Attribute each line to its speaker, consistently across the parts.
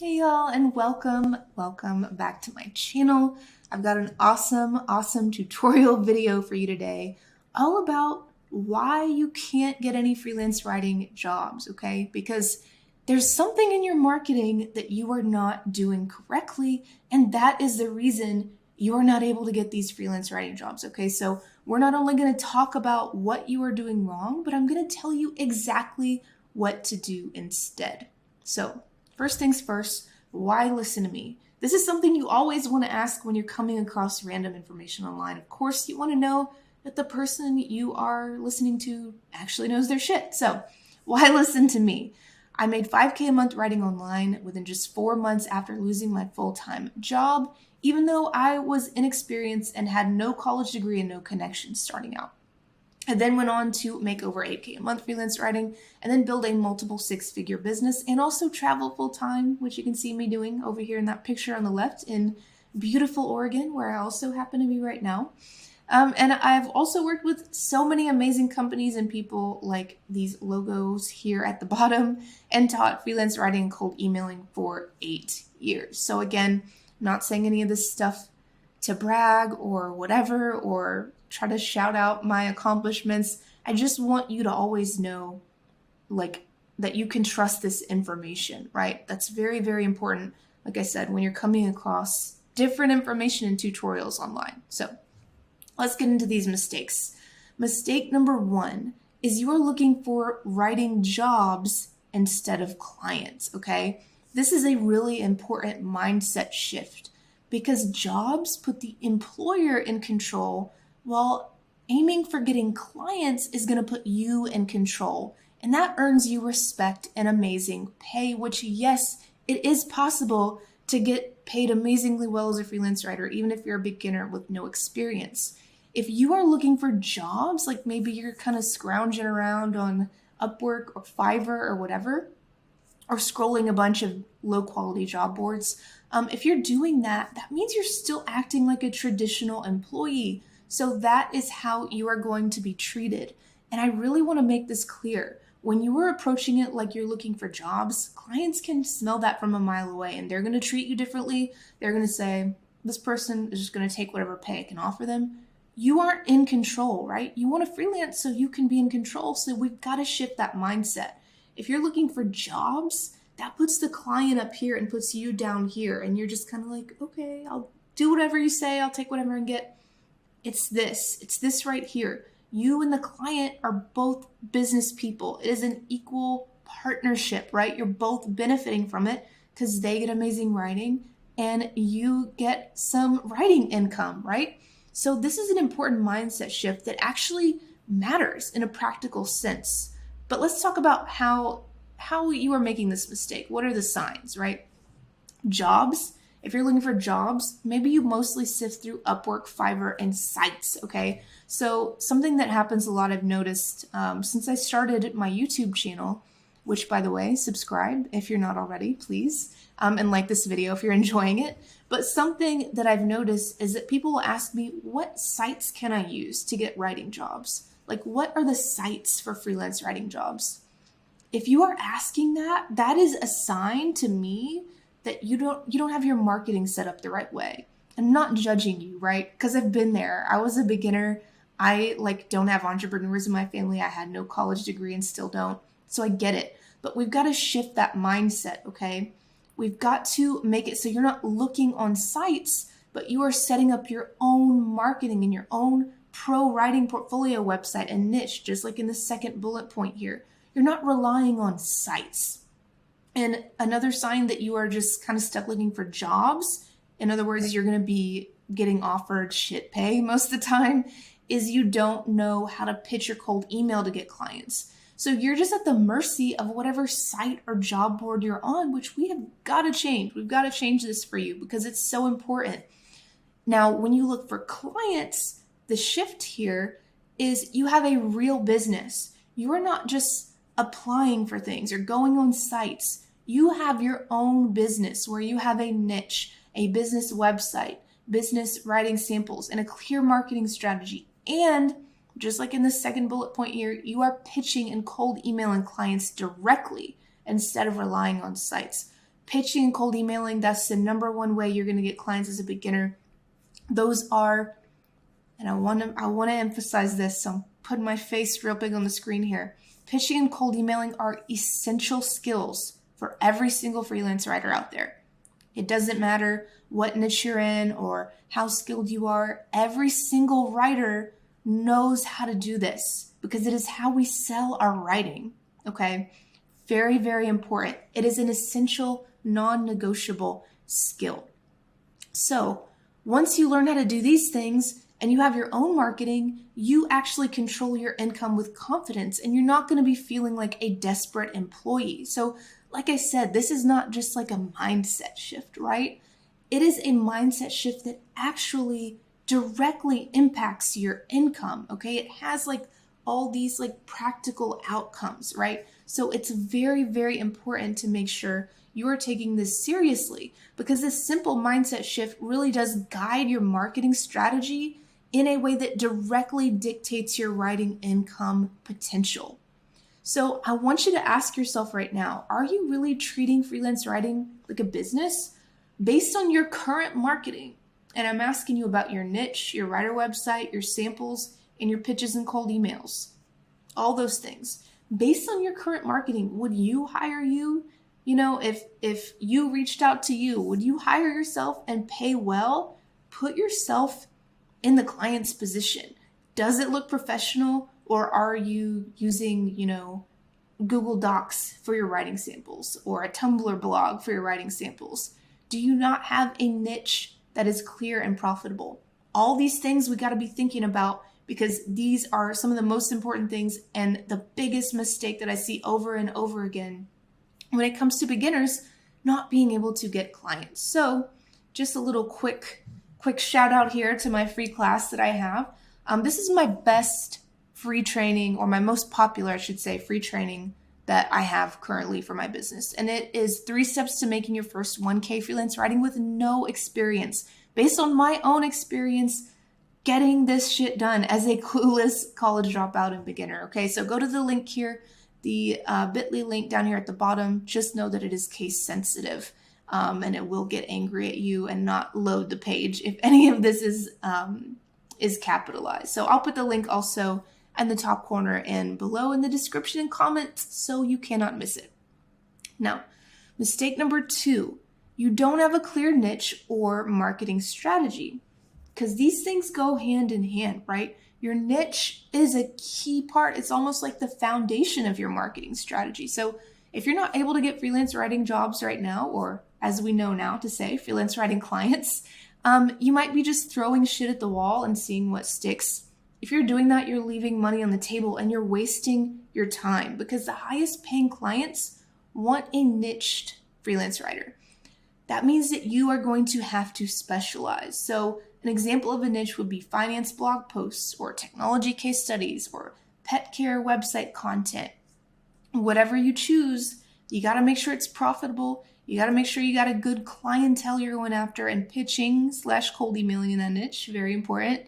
Speaker 1: Hey y'all, and welcome back to my channel. I've got an awesome tutorial video for you today, all about why you can't get any freelance writing jobs, okay? Because there's something in your marketing that you are not doing correctly, and that is the reason you're not able to get these freelance writing jobs, okay? So we're not only gonna talk about what you are doing wrong, but I'm gonna tell you exactly what to do instead. So first things first, why listen to me? This is something you always want to ask when you're coming across random information online. Of course, you want to know that the person you are listening to actually knows their shit. So, why listen to me? I made 5K a month writing online within just 4 months after losing my full-time job, even though I was inexperienced and had no college degree and no connections starting out. I then went on to make over 8K a month freelance writing and then build a multiple six-figure business and also travel full-time, which you can see me doing over here in that picture on the left in beautiful Oregon, where I also happen to be right now. And I've also worked with so many amazing companies and people like these logos here at the bottom and taught freelance writing and cold emailing for 8 years. So again, not saying any of this stuff to brag or whatever, or try to shout out my accomplishments. I just want you to always know, like, that you can trust this information, right? That's very important, like I said, when you're coming across different information in tutorials online. So let's get into these mistakes. Mistake number 1 is you are looking for writing jobs instead of clients, okay? This is a really important mindset shift, because jobs put the employer in control, while aiming for getting clients is going to put you in control. And that earns you respect and amazing pay, which, yes, it is possible to get paid amazingly well as a freelance writer, even if you're a beginner with no experience. If you are looking for jobs, like maybe you're kind of scrounging around on Upwork or Fiverr or whatever, or scrolling a bunch of low quality job boards, if you're doing that, that means you're still acting like a traditional employee. So that is how you are going to be treated. And I really want to make this clear. When you are approaching it like you're looking for jobs, clients can smell that from a mile away, and they're going to treat you differently. They're going to say, this person is just going to take whatever pay I can offer them. You aren't in control, right? You want to freelance so you can be in control. So we've got to shift that mindset. If you're looking for jobs, that puts the client up here and puts you down here. And you're just kind of like, okay, I'll do whatever you say. I'll take whatever I can get. It's this right here. You and the client are both business people. It is an equal partnership, right? You're both benefiting from it because they get amazing writing and you get some writing income, right? So this is an important mindset shift that actually matters in a practical sense. But let's talk about how you are making this mistake. What are the signs, right? Jobs. If you're looking for jobs, maybe you mostly sift through Upwork, Fiverr, and sites, okay? So something that happens a lot, I've noticed since I started my YouTube channel, which, by the way, subscribe if you're not already, please, and like this video if you're enjoying it. But something that I've noticed is that people will ask me, what sites can I use to get writing jobs? Like, what are the sites for freelance writing jobs? If you are asking that, that is a sign to me that you don't have your marketing set up the right way. I'm not judging you, right? Because I've been there. I was a beginner. I don't have entrepreneurs in my family. I had no college degree and still don't. So I get it. But we've got to shift that mindset, okay? We've got to make it so you're not looking on sites, but you are setting up your own marketing and your own pro writing portfolio website and niche, just like in the second bullet point here. You're not relying on sites. And another sign that you are just kind of stuck looking for jobs, in other words, you're going to be getting offered shit pay most of the time, is you don't know how to pitch your cold email to get clients. So you're just at the mercy of whatever site or job board you're on, which we have got to change. We've got to change this for you because it's so important. Now, when you look for clients, the shift here is you have a real business. You are not just applying for things or going on sites. You have your own business where you have a niche, a business website, business writing samples, and a clear marketing strategy. And just like in the second bullet point here, you are pitching and cold emailing clients directly instead of relying on sites. pitching and cold emailing, that's the number one way you're going to get clients as a beginner. Those are, and I want to emphasize this, so I'm putting my face real big on the screen here. Pitching and cold emailing are essential skills for every single freelance writer out there. It doesn't matter what niche you're in or how skilled you are. Every single writer knows how to do this because it is how we sell our writing, okay? Very, very important. It is an essential, non-negotiable skill. So once you learn how to do these things and you have your own marketing, you actually control your income with confidence and you're not going to be feeling like a desperate employee. So like I said, this is not just like a mindset shift, right? It is a mindset shift that actually directly impacts your income, okay? It has like all these like practical outcomes, right? So it's very, very important to make sure you are taking this seriously because this simple mindset shift really does guide your marketing strategy in a way that directly dictates your writing income potential. So I want you to ask yourself right now, are you really treating freelance writing like a business based on your current marketing? And I'm asking you about your niche, your writer website, your samples, and your pitches and cold emails. All those things. Based on your current marketing, would you hire you? You know, if you reached out to you, would you hire yourself and pay well? Put yourself in the client's position. Does it look professional? Or are you using, Google Docs for your writing samples or a Tumblr blog for your writing samples? Do you not have a niche that is clear and profitable? All these things we got to be thinking about because these are some of the most important things and the biggest mistake that I see over and over again when it comes to beginners not being able to get clients. So just a little quick shout out here to my free class that I have. This is my best free training, or my most popular, I should say, free training that I have currently for my business. And it is 3 steps to making your first 1K freelance writing with no experience. Based on my own experience getting this shit done as a clueless college dropout and beginner. Okay, so go to the link here, the bit.ly link down here at the bottom. Just know that it is case sensitive and it will get angry at you and not load the page if any of this is capitalized. So I'll put the link also in the top corner and below in the description and comments so you cannot miss it. Now, mistake number 2, you don't have a clear niche or marketing strategy because these things go hand in hand, right? Your niche is a key part. It's almost like the foundation of your marketing strategy. So if you're not able to get freelance writing jobs right now, or as we know now to say, freelance writing clients, you might be just throwing shit at the wall and seeing what sticks. If you're doing that, you're leaving money on the table and you're wasting your time because the highest paying clients want a niched freelance writer. That means that you are going to have to specialize. So an example of a niche would be finance blog posts or technology case studies or pet care website content. Whatever you choose, you got to make sure it's profitable. You got to make sure you got a good clientele you're going after and pitching / cold emailing in that niche. Very important.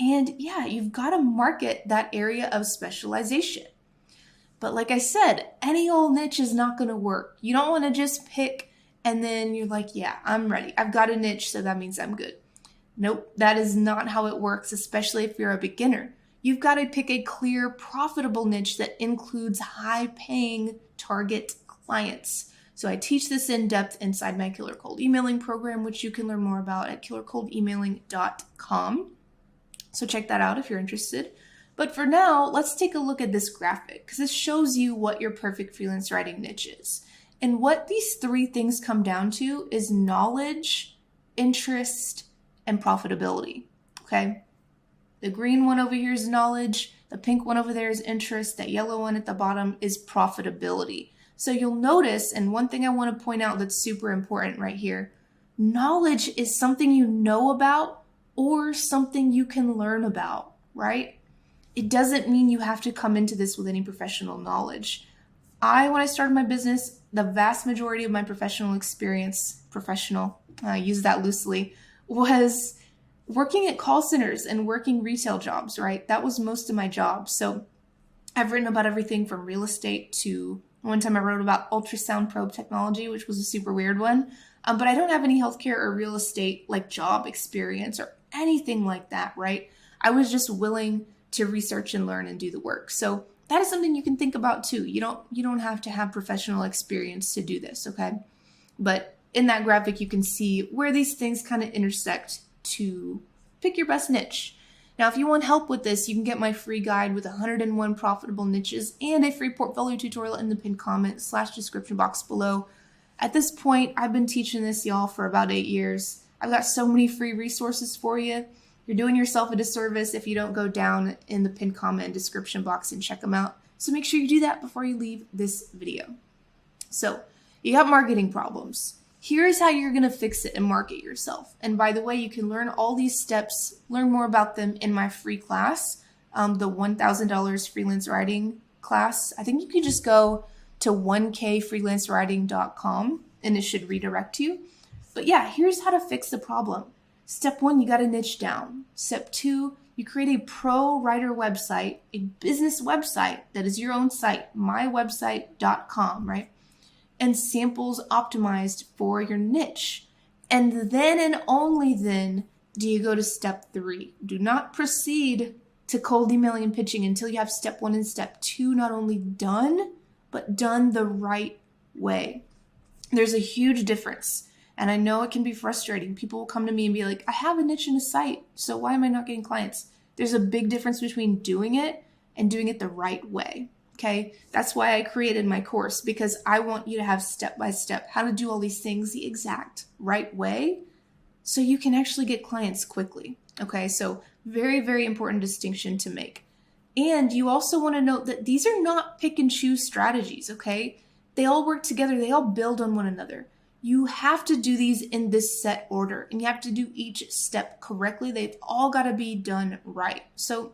Speaker 1: And yeah, you've got to market that area of specialization. But like I said, any old niche is not going to work. You don't want to just pick and then you're like, yeah, I'm ready. I've got a niche, so that means I'm good. Nope, that is not how it works, especially if you're a beginner. You've got to pick a clear, profitable niche that includes high-paying target clients. So I teach this in depth inside my Killer Cold Emailing program, which you can learn more about at killercoldemailing.com. So check that out if you're interested. But for now, let's take a look at this graphic because this shows you what your perfect freelance writing niche is. And what these 3 things come down to is knowledge, interest, and profitability, okay? The green one over here is knowledge. The pink one over there is interest. That yellow one at the bottom is profitability. So you'll notice, and one thing I want to point out that's super important right here, knowledge is something you know about or something you can learn about, right? It doesn't mean you have to come into this with any professional knowledge. When I started my business, the vast majority of my professional experience, I use that loosely, was working at call centers and working retail jobs, right? That was most of my job. So I've written about everything from real estate to One time I wrote about ultrasound probe technology, which was a super weird one. But I don't have any healthcare or real estate like job experience or anything like that, right? I was just willing to research and learn and do the work. So that is something you can think about too. You don't have to have professional experience to do this, okay? But in that graphic, you can see where these things kind of intersect to pick your best niche. Now, if you want help with this, you can get my free guide with 101 profitable niches and a free portfolio tutorial in the pinned comment / description box below. At this point, I've been teaching this, y'all, for about 8 years. I've got so many free resources for you. You're doing yourself a disservice if you don't go down in the pinned comment and description box and check them out. So make sure you do that before you leave this video. So you got marketing problems. Here's how you're going to fix it and market yourself. And by the way, you can learn all these steps, learn more about them in my free class, the $1,000 freelance writing class. I think you can just go to 1kfreelancewriting.com and it should redirect you. But yeah, here's how to fix the problem. Step 1, you got to niche down. Step 2, you create a pro writer website, a business website that is your own site, mywebsite.com, right? And samples optimized for your niche. And then and only then do you go to step 3. Do not proceed to cold emailing and pitching until you have step 1 and step 2 not only done, but done the right way. There's a huge difference. And I know it can be frustrating. People will come to me and be like, I have a niche in a site, so why am I not getting clients? There's a big difference between doing it and doing it the right way. Okay, that's why I created my course, because I want you to have step-by-step how to do all these things the exact right way so you can actually get clients quickly. Okay, so very, very important distinction to make. And you also want to note that these are not pick and choose strategies, okay? They all work together. They all build on one another. You have to do these in this set order, and you have to do each step correctly. They've all got to be done right. So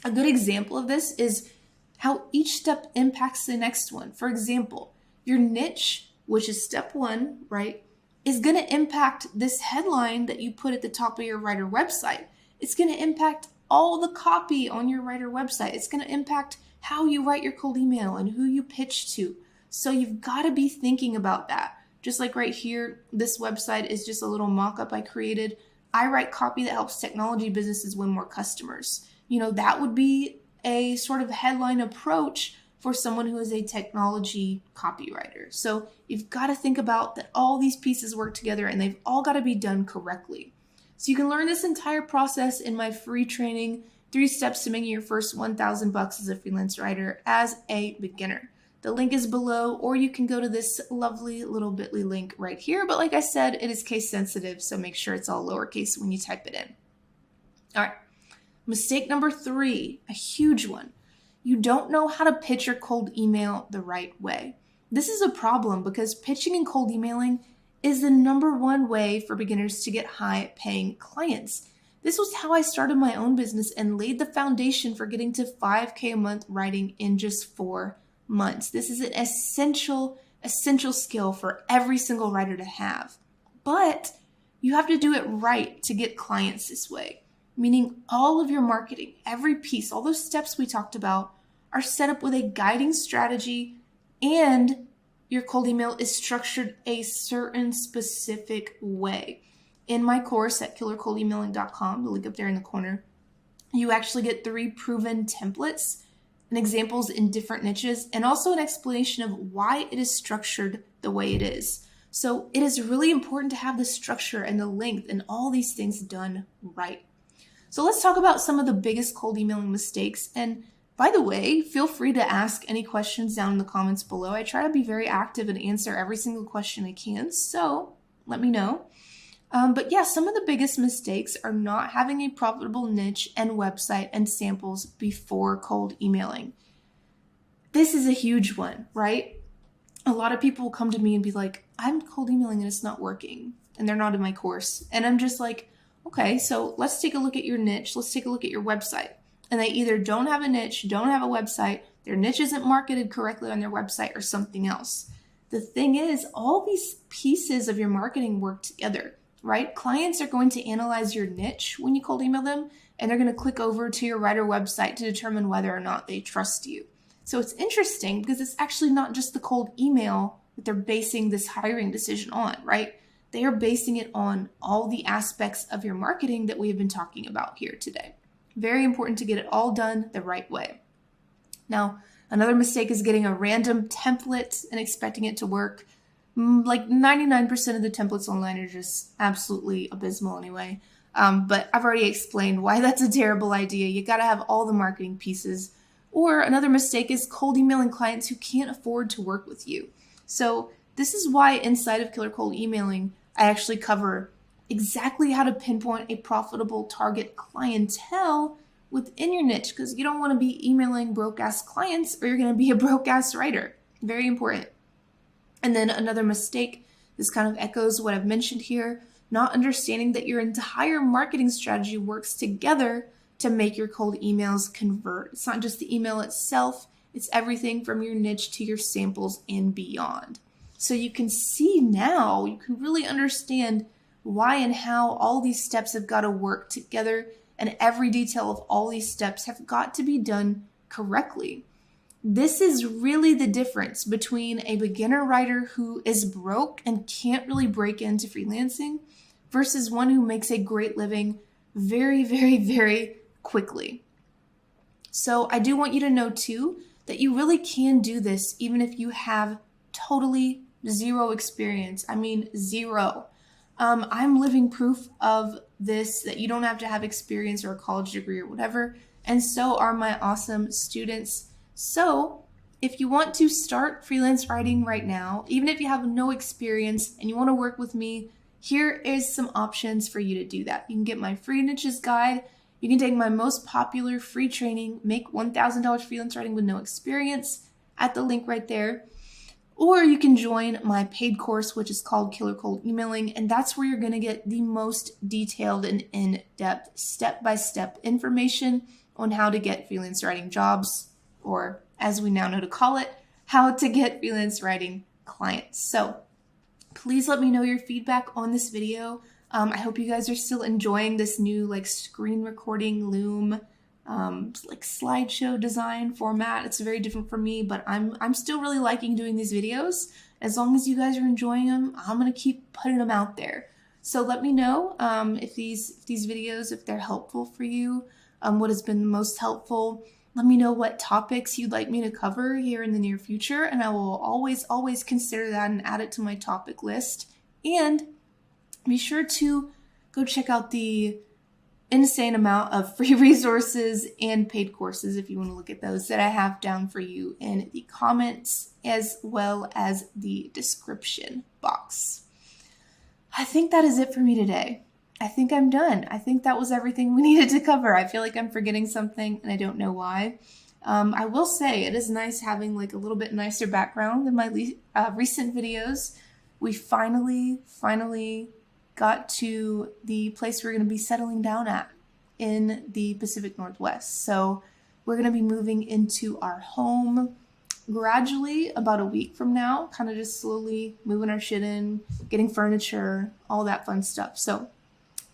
Speaker 1: a good example of this is how each step impacts the next one. For example, your niche, which is step 1, right, is going to impact this headline that you put at the top of your writer website. It's going to impact all the copy on your writer website. It's going to impact how you write your cold email and who you pitch to. So you've got to be thinking about that. Just like right here, this website is just a little mock-up I created. I write copy that helps technology businesses win more customers. You know, that would be a sort of headline approach for someone who is a technology copywriter. So you've got to think about that all these pieces work together and they've all got to be done correctly. So you can learn this entire process in my free training, 3 steps to making your first $1,000 as a freelance writer as a beginner. The link is below, or you can go to this lovely little bit.ly link right here. But like I said, it is case sensitive, so make sure it's all lowercase when you type it in. All right. Mistake number 3, a huge one. You don't know how to pitch your cold email the right way. This is a problem because pitching and cold emailing is the #1 way for beginners to get high paying clients. This was how I started my own business and laid the foundation for getting to $5K a month writing in just 4 months. This is an essential skill for every single writer to have. But you have to do it right to get clients this way. Meaning all of your marketing, every piece, all those steps we talked about are set up with a guiding strategy, and your cold email is structured a certain specific way. In my course at killercoldemailing.com, the link up there in the corner, you actually get 3 proven templates and examples in different niches, and also an explanation of why it is structured the way it is. So it is really important to have the structure and the length and all these things done right. So let's talk about some of the biggest cold emailing mistakes. And by the way, feel free to ask any questions down in the comments below. I try to be very active and answer every single question I can, so let me know. But yeah, some of the biggest mistakes are not having a profitable niche and website and samples before cold emailing. This is a huge one, right? A lot of people will come to me and be like, I'm cold emailing and it's not working, and they're not in my course. And I'm just like, okay, so let's take a look at your niche. Let's take a look at your website. And they either don't have a niche, don't have a website, their niche isn't marketed correctly on their website, or something else. The thing is, all these pieces of your marketing work together, right? Clients are going to analyze your niche when you cold email them, and they're going to click over to your writer website to determine whether or not they trust you. So it's interesting because it's actually not just the cold email that they're basing this hiring decision on, right? They are basing it on all the aspects of your marketing that we have been talking about here today. Very important to get it all done the right way. Now, another mistake is getting a random template and expecting it to work. Like 99% of the templates online are just absolutely abysmal anyway. But I've already explained why that's a terrible idea. You got to have all the marketing pieces. Or another mistake is cold emailing clients who can't afford to work with you. So this is why inside of Killer Cold Emailing, I actually cover exactly how to pinpoint a profitable target clientele within your niche, because you don't want to be emailing broke-ass clients or you're going to be a broke-ass writer. Very important. And then another mistake, this kind of echoes what I've mentioned here, not understanding that your entire marketing strategy works together to make your cold emails convert. It's not just the email itself, it's everything from your niche to your samples and beyond. So you can see now, you can really understand why and how all these steps have got to work together, and every detail of all these steps have got to be done correctly. This is really the difference between a beginner writer who is broke and can't really break into freelancing versus one who makes a great living very, very, very quickly. So I do want you to know too that you really can do this even if you have totally zero experience. I mean, zero. I'm living proof of this, that you don't have to have experience or a college degree or whatever, and so are my awesome students. So if you want to start freelance writing right now, even if you have no experience and you want to work with me, here is some options for you to do that. You can get my free niches guide. You can take my most popular free training, Make $1,000 Freelance Writing with No Experience, at the link right there. Or you can join my paid course, which is called Killer Cold Emailing, and that's where you're going to get the most detailed and in-depth, step-by-step information on how to get freelance writing jobs, or as we now know to call it, how to get freelance writing clients. So please let me know your feedback on this video. I hope you guys are still enjoying this new screen recording Loom slideshow design format. It's very different for me, but I'm still really liking doing these videos. As long as you guys are enjoying them, I'm gonna keep putting them out there. So let me know if these videos, if they're helpful for you, what has been the most helpful. Let me know what topics you'd like me to cover here in the near future, and I will always consider that and add it to my topic list. And be sure to go check out the insane amount of free resources and paid courses if you want to look at those that I have down for you in the comments as well as the description box. I think that is it for me today. I think I'm done. I think that was everything we needed to cover. I feel like I'm forgetting something and I don't know why. I will say it is nice having a little bit nicer background than my recent videos. We finally got to the place we're going to be settling down at in the Pacific Northwest. So we're going to be moving into our home gradually about a week from now, kind of just slowly moving our shit in, getting furniture, all that fun stuff. So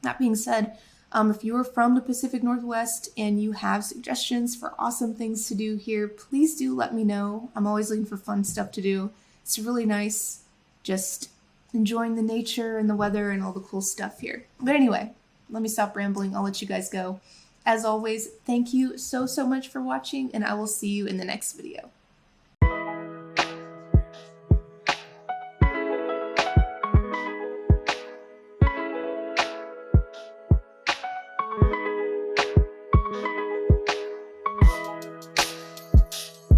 Speaker 1: that being said, if you are from the Pacific Northwest and you have suggestions for awesome things to do here, please do let me know. I'm always looking for fun stuff to do. It's really nice just enjoying the nature and the weather and all the cool stuff here. But anyway, let me stop rambling. I'll let you guys go. As always, thank you so much for watching, and I will see you in the next video.